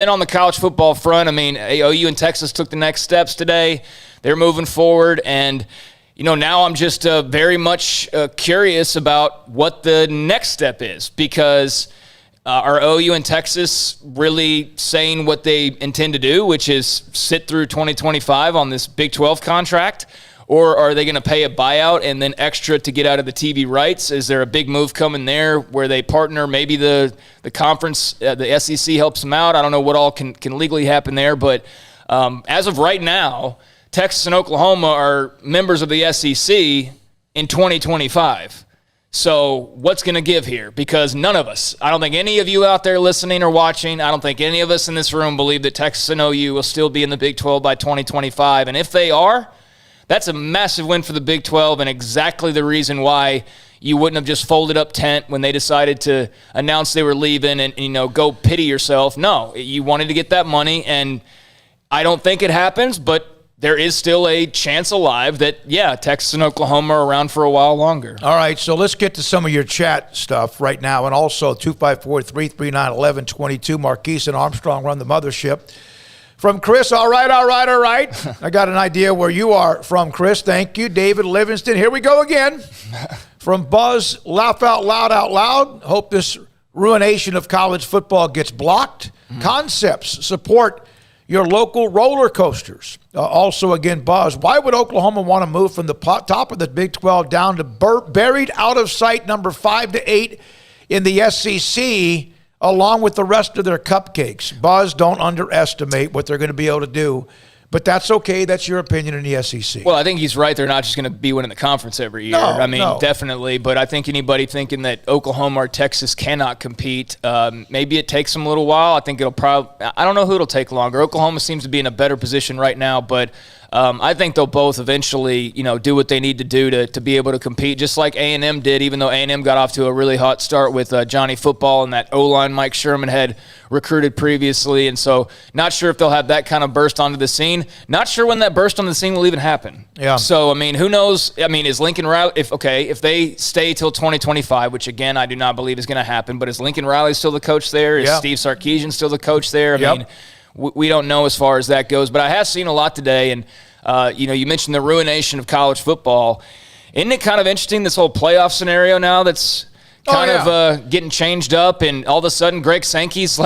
And on the college football front, I mean, OU and Texas took the next steps today. They're moving forward, and now I'm just very much curious about what the next step is, because are OU and Texas really saying what they intend to do, which is sit through 2025 on this Big 12 contract? Or are they going to pay a buyout and then extra to get out of the TV rights? Is there a big move coming there where they partner? Maybe the conference, the SEC helps them out. I don't know what all can legally happen there. But as of right now, Texas and Oklahoma are members of the SEC in 2025. So what's going to give here? Because none of us, I don't think any of you out there listening or watching, I don't think any of us in this room believe that Texas and OU will still be in the Big 12 by 2025. And if they are, that's a massive win for the Big 12 and exactly the reason why you wouldn't have just folded up tent when they decided to announce they were leaving and go pity yourself. No, you wanted to get that money, and I don't think it happens, but there is still a chance alive that, Texas and Oklahoma are around for a while longer. All right, so let's get to some of your chat stuff right now, and also 254-339-1122. Marquise and Armstrong run the mothership. From Chris, all right. I got an idea where you are from, Chris. Thank you. David Livingston, here we go again. From Buzz, laugh out loud. Hope this ruination of college football gets blocked. Concepts, support your local roller coasters. Also, again, Buzz, why would Oklahoma want to move from the top of the Big 12 down to buried out of sight number 5 to 8 in the SEC, along with the rest of their cupcakes? Buzz, don't underestimate what they're going to be able to do. But that's okay. That's your opinion in the SEC. Well, I think he's right. They're not just going to be winning the conference every year. No. Definitely. But I think anybody thinking that Oklahoma or Texas cannot compete, maybe it takes them a little while. I think it'll probably – I don't know who it'll take longer. Oklahoma seems to be in a better position right now, but I think they'll both eventually, do what they need to do to be able to compete, just like A&M did, even though A&M got off to a really hot start with Johnny Football and that O-line Mike Sherman had recruited previously. And so not sure if they'll have that kind of burst onto the scene. Not sure when that burst on the scene will even happen. Yeah. So, who knows? Is Lincoln Riley, if they stay till 2025, which, again, I do not believe is going to happen, but is Lincoln Riley still the coach there? Is Steve Sarkisian still the coach there? We don't know as far as that goes, but I have seen a lot today, and you mentioned the ruination of college football. Isn't it kind of interesting, this whole playoff scenario now that's kind of getting changed up, and all of a sudden Craig Sankey's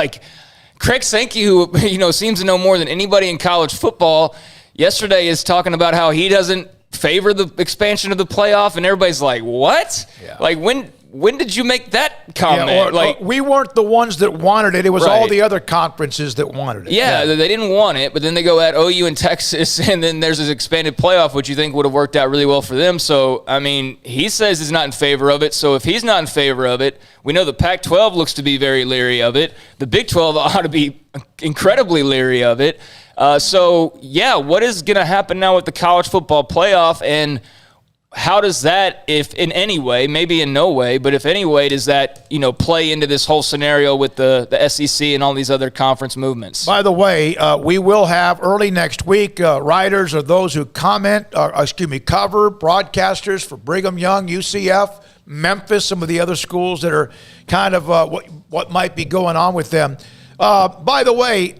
Craig Sankey, who seems to know more than anybody in college football, yesterday is talking about how he doesn't favor the expansion of the playoff, and everybody's like, what? Yeah. When did you make that comment? We weren't the ones that wanted it. It was all the other conferences that wanted it. Yeah, they didn't want it, but then they go at OU and Texas, and then there's this expanded playoff, which you think would have worked out really well for them. So, he says he's not in favor of it. So if he's not in favor of it, we know the Pac-12 looks to be very leery of it. The Big 12 ought to be incredibly leery of it. What is going to happen now with the college football playoff, and how does that, if in any way, maybe in no way, but if any way, does that, play into this whole scenario with the SEC and all these other conference movements? By the way, we will have early next week writers or those who cover broadcasters for Brigham Young, UCF, Memphis, some of the other schools that are kind of what might be going on with them. By the way,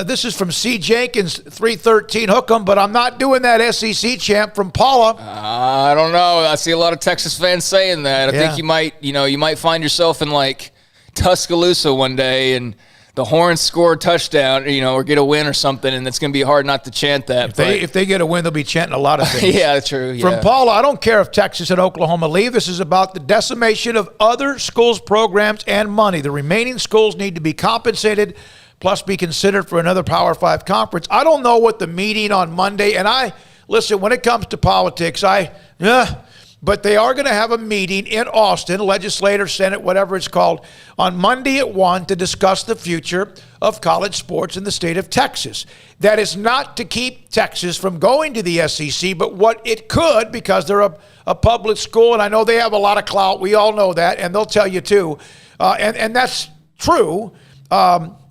this is from C. Jenkins, 313 Hook'em, but I'm not doing that SEC chant from Paula. I don't know. I see a lot of Texas fans saying that. I think you might find yourself in Tuscaloosa one day and the Horns score a touchdown, or get a win or something, and it's going to be hard not to chant that. If they get a win, they'll be chanting a lot of things. Yeah, true. Yeah. From Paula, I don't care if Texas and Oklahoma leave. This is about the decimation of other schools' programs and money. The remaining schools need to be compensated, plus be considered for another Power 5 conference. I don't know what the meeting on Monday, and listen, when it comes to politics, but they are going to have a meeting in Austin, legislature, Senate, whatever it's called, on Monday at 1 to discuss the future of college sports in the state of Texas. That is not to keep Texas from going to the SEC, but what it could, because they're a public school, and I know they have a lot of clout. We all know that, and they'll tell you too. And that's true,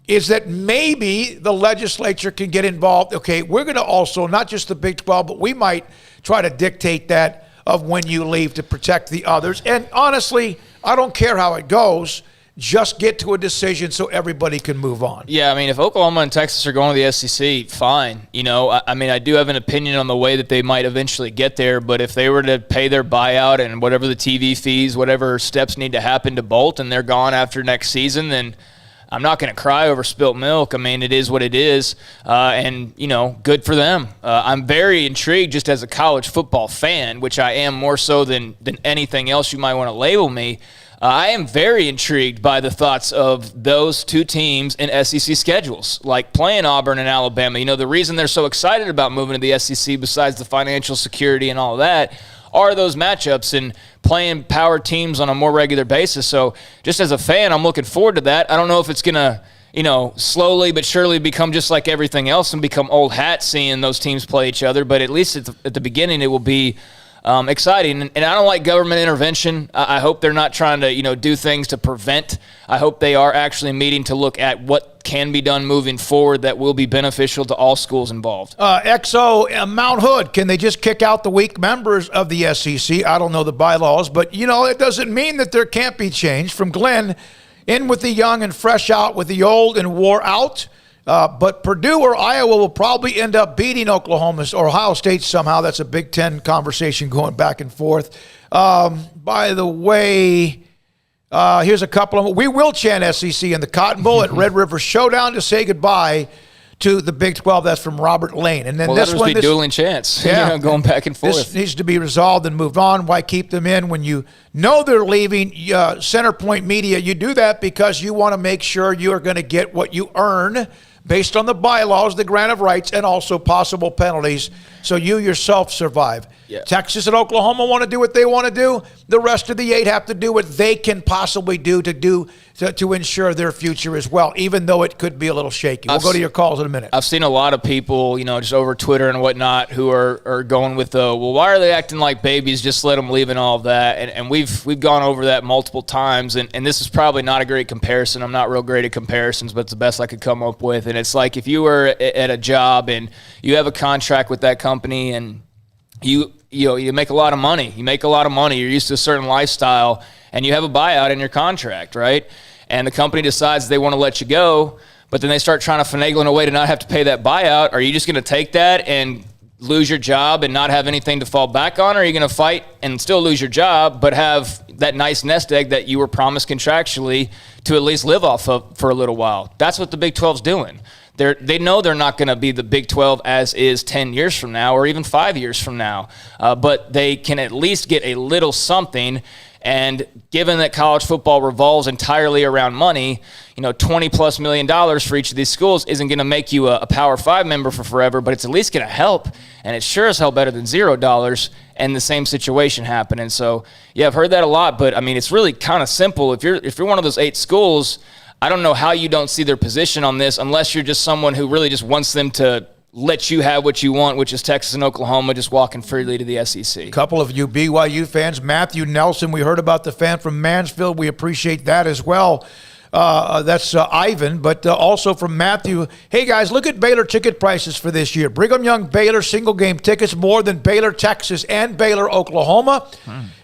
is that maybe the legislature can get involved. Okay, we're going to also, not just the Big 12, but we might try to dictate that of when you leave to protect the others. And honestly, I don't care how it goes. just get to a decision so everybody can move on. Yeah, I mean, if Oklahoma and Texas are going to the SEC, fine. I mean, I do have an opinion on the way that they might eventually get there, but if they were to pay their buyout and whatever the TV fees, whatever steps need to happen to bolt, and they're gone after next season, then I'm not going to cry over spilt milk. I mean, it is what it is, and, good for them. I'm very intrigued just as a college football fan, which I am more so than anything else you might want to label me. I am very intrigued by the thoughts of those two teams in SEC schedules, like playing Auburn and Alabama. The reason they're so excited about moving to the SEC, besides the financial security and all of that, are those matchups and playing power teams on a more regular basis. So just as a fan, I'm looking forward to that. I don't know if it's going to, slowly but surely become just like everything else and become old hat seeing those teams play each other, but at least at the beginning it will be exciting. And I don't like government intervention. I hope they're not trying to, do things to prevent. I hope they are actually meeting to look at what can be done moving forward that will be beneficial to all schools involved. Mount Hood, can they just kick out the weak members of the SEC? I don't know the bylaws, but, it doesn't mean that there can't be change. From Glenn, in with the young and fresh out with the old and wore out. But Purdue or Iowa will probably end up beating Oklahoma or Ohio State somehow. That's a Big Ten conversation going back and forth. By the way, here's a couple of them. We will chant SEC in the Cotton Bowl at Red River Showdown to say goodbye to the Big 12. That's from Robert Lane. And then this one, dueling chants, going back and forth. This needs to be resolved and moved on. Why keep them in when you know they're leaving? Centerpoint Media, you do that because you want to make sure you are going to get what you earn based on the bylaws, the grant of rights, and also possible penalties, so you yourself survive. Yeah. Texas and Oklahoma want to do what they want to do. The rest of the 8 have to do what they can possibly do to ensure their future as well, even though it could be a little shaky. We'll go to your calls in a minute. I've seen a lot of people, just over Twitter and whatnot, who are going with why are they acting like babies? Just let them leave and all of that. And we've gone over that multiple times, and this is probably not a great comparison. I'm not real great at comparisons, but it's the best I could come up with. And it's like if you were at a job and you have a contract with that company and you make a lot of money. You make a lot of money. You're used to a certain lifestyle, and you have a buyout in your contract, right? And the company decides they want to let you go, but then they start trying to finagle in a way to not have to pay that buyout. Are you just going to take that and lose your job and not have anything to fall back on? Or are you going to fight and still lose your job, but have that nice nest egg that you were promised contractually to at least live off of for a little while? That's what the Big 12's doing. They know they're not going to be the Big 12 as is 10 years from now or even 5 years from now, but they can at least get a little something. And given that college football revolves entirely around money, $20+ million for each of these schools isn't going to make you a Power 5 member for forever, but it's at least going to help. And it's sure as hell better than $0 and the same situation happening. So, yeah, I've heard that a lot, but, I mean, it's really kind of simple. If you're one of those 8 schools, I don't know how you don't see their position on this unless you're just someone who really just wants them to let you have what you want, which is Texas and Oklahoma just walking freely to the SEC. A couple of you BYU fans, Matthew Nelson, we heard about the fan from Mansfield. We appreciate that as well. That's Ivan, but also from Matthew. Hey, guys, look at Baylor ticket prices for this year. Brigham Young Baylor single-game tickets more than Baylor, Texas, and Baylor, Oklahoma.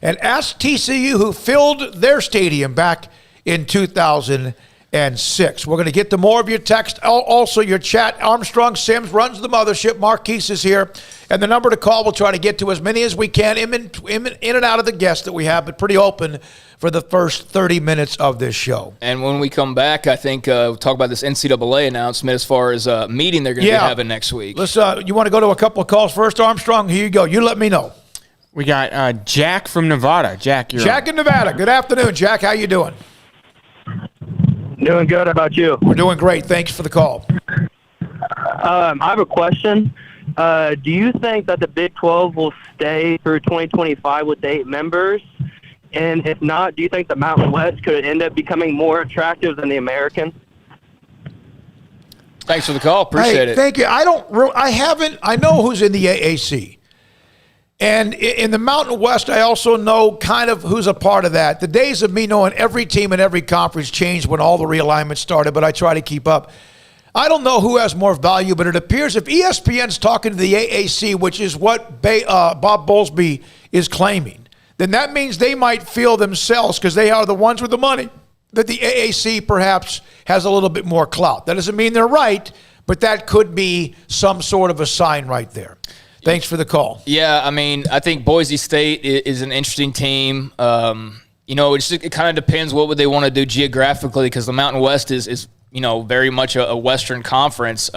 And ask TCU, who filled their stadium back in 2006. We're going to get to more of your text, also your chat. Armstrong Sims runs the mothership. Marquise is here. And the number to call, we'll try to get to as many as we can in and out of the guests that we have, but pretty open for the first 30 minutes of this show. And when we come back, I think we'll talk about this NCAA announcement as far as a meeting they're going to be having next week. Let's. You want to go to a couple of calls first, Armstrong? Here you go. You let me know. We got Jack from Nevada. Jack, you're Jack in Nevada. Good afternoon, Jack. How you doing? Doing good. How about you? We're doing great. Thanks for the call. I have a question. Do you think that the Big 12 will stay through 2025 with 8 members? And if not, do you think the Mountain West could end up becoming more attractive than the American? Thanks for the call. Appreciate it. Thank you. I know who's in the AAC. And in the Mountain West, I also know kind of who's a part of that. The days of me knowing every team in every conference changed when all the realignment started, but I try to keep up. I don't know who has more value, but it appears if ESPN's talking to the AAC, which is what Bob Bowlesby is claiming, then that means they might feel themselves, because they are the ones with the money, that the AAC perhaps has a little bit more clout. That doesn't mean they're right, but that could be some sort of a sign right there. Thanks for the call. Yeah, I mean, I think Boise State is an interesting team. It kind of depends what would they want to do geographically, because the Mountain West is very much a Western conference.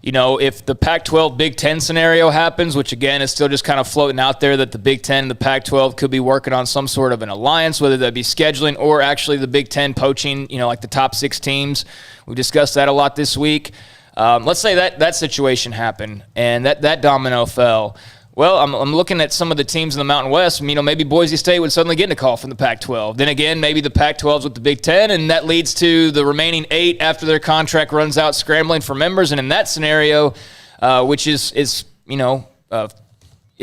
If the Pac-12 Big Ten scenario happens, which again is still just kind of floating out there, that the Big Ten and the Pac-12 could be working on some sort of an alliance, whether that be scheduling or actually the Big Ten poaching, like the top 6 teams. We discussed that a lot this week. Let's say that situation happened and that domino fell. Well, I'm looking at some of the teams in the Mountain West. Maybe Boise State would suddenly get a call from the Pac-12. Then again, maybe the Pac-12's with the Big Ten, and that leads to the remaining 8 after their contract runs out scrambling for members. And in that scenario, which is it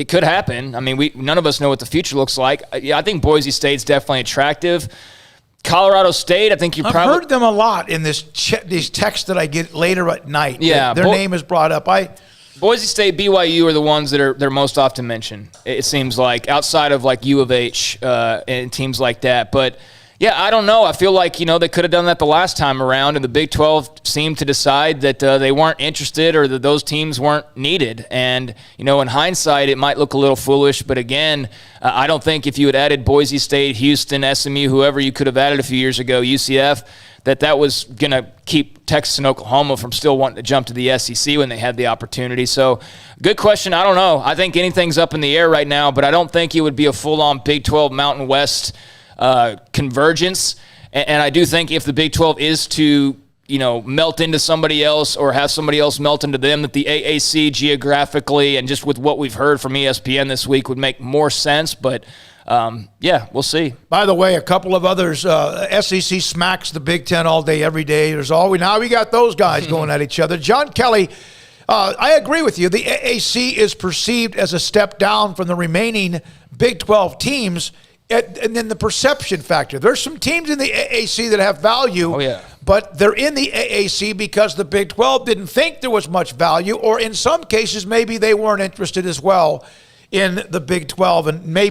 could happen. None of us know what the future looks like. I think Boise State's definitely attractive. Colorado State, I think I've heard them a lot in these texts that I get later at night. Yeah, their name is brought up. Boise State, BYU are the ones that they're most often mentioned, it seems like, outside of like U of H and teams like that. But, yeah, I don't know. I feel like, they could have done that the last time around, and the Big 12 seemed to decide that they weren't interested or that those teams weren't needed. And, in hindsight, it might look a little foolish. But, again, I don't think if you had added Boise State, Houston, SMU, whoever you could have added a few years ago, UCF, that was going to keep Texas and Oklahoma from still wanting to jump to the SEC when they had the opportunity. So, good question. I don't know. I think anything's up in the air right now, but I don't think it would be a full-on Big 12 Mountain West convergence. And I do think if the Big 12 is to, melt into somebody else or have somebody else melt into them, that the AAC geographically and just with what we've heard from ESPN this week would make more sense. But we'll see. By the way, a couple of others, SEC smacks the Big Ten all day, every day. Now we got those guys going at each other. John Kelly, I agree with you. The AAC is perceived as a step down from the remaining Big 12 teams. And then the perception factor. There's some teams in the AAC that have value, but they're in the AAC because the Big 12 didn't think there was much value, or in some cases maybe they weren't interested as well in the Big 12, and maybe